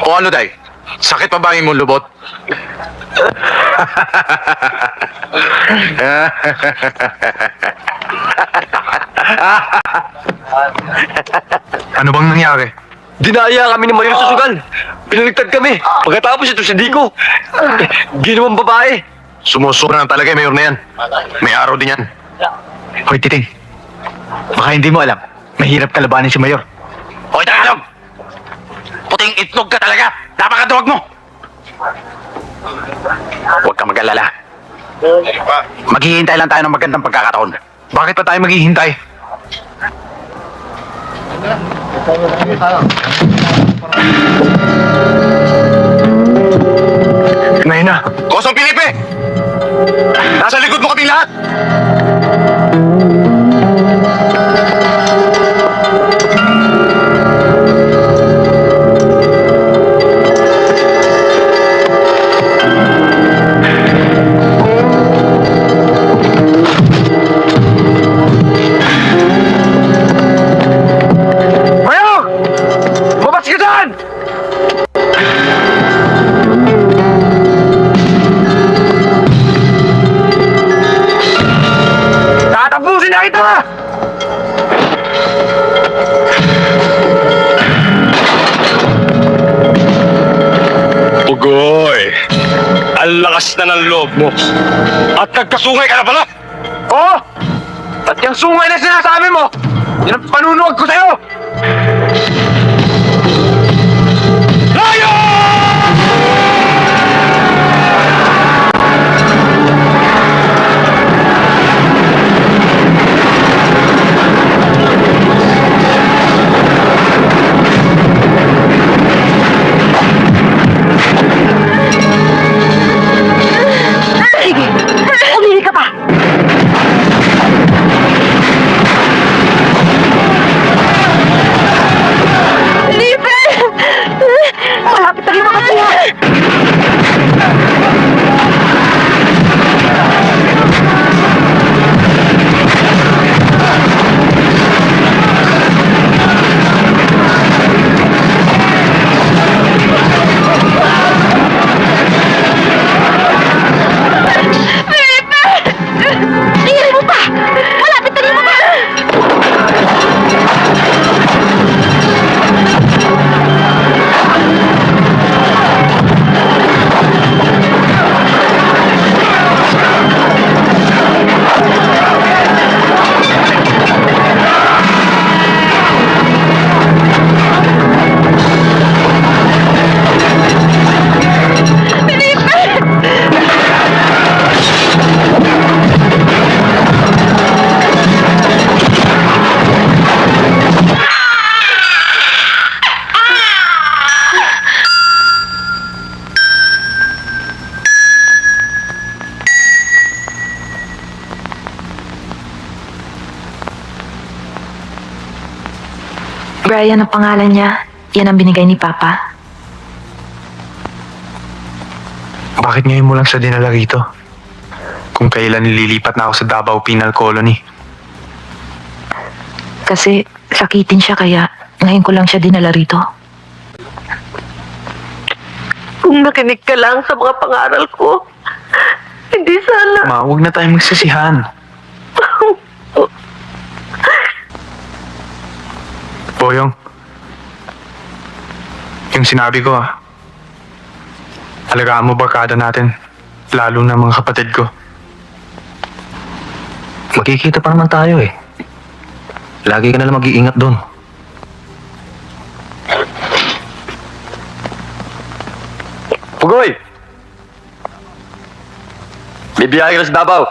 O ano, Day? Sakit pa ba ang imong lubot? Ano bang nangyari? Dinaya kami ni Mayor sa sugal. Pinaligtad kami. Pagkatapos ito si Dico. Ginawang babae. Sumusura na talaga yung mayor na yan. May araw din yan. Hoy, Titing. Baka hindi mo alam. Mahirap kalabanin si Mayor. Hoy, Tagalog! Puting itlog ka talaga! Napakaduwag mo! Huwag ka mag-alala. Maghihintay lang tayo ng magandang pagkakataon. Bakit pa tayo maghihintay? Ngayon na. Kosong Pilipe! Nasa likod mo kaming lahat! Mayor! Mabas ka dyan! Tatapusin na kita! Pugoy, ang lakas na ng loob mo. At nagkasungay ka na pala. Oo! At yung sungay na sinasabi mo, yan ang panunuwag ko sa'yo! Layo! Sige! Umili ka pa! Lipe! Malapit na rin makatuwa! Lipe! Tingnan mo pa! Malapit na rin makatuwa! Brian ang pangalan niya. Yan ang binigay ni Papa. Bakit ngayon mo lang siya dinala rito? Kung kailan nililipat na ako sa Davao Penal Colony. Kasi sakitin siya kaya ngayon ko lang siya dinala rito. Kung nakinig ka lang sa mga pangaral ko, hindi sana. Ma, huwag na tayong magsisihan. Boyong, yung sinabi ko alagaan mo barkada natin, lalo na mga kapatid ko. Magkikita pa naman tayo eh. Lagi ka na lang mag-iingat doon. Pugoy! Bibiyahe ka na sa Davao.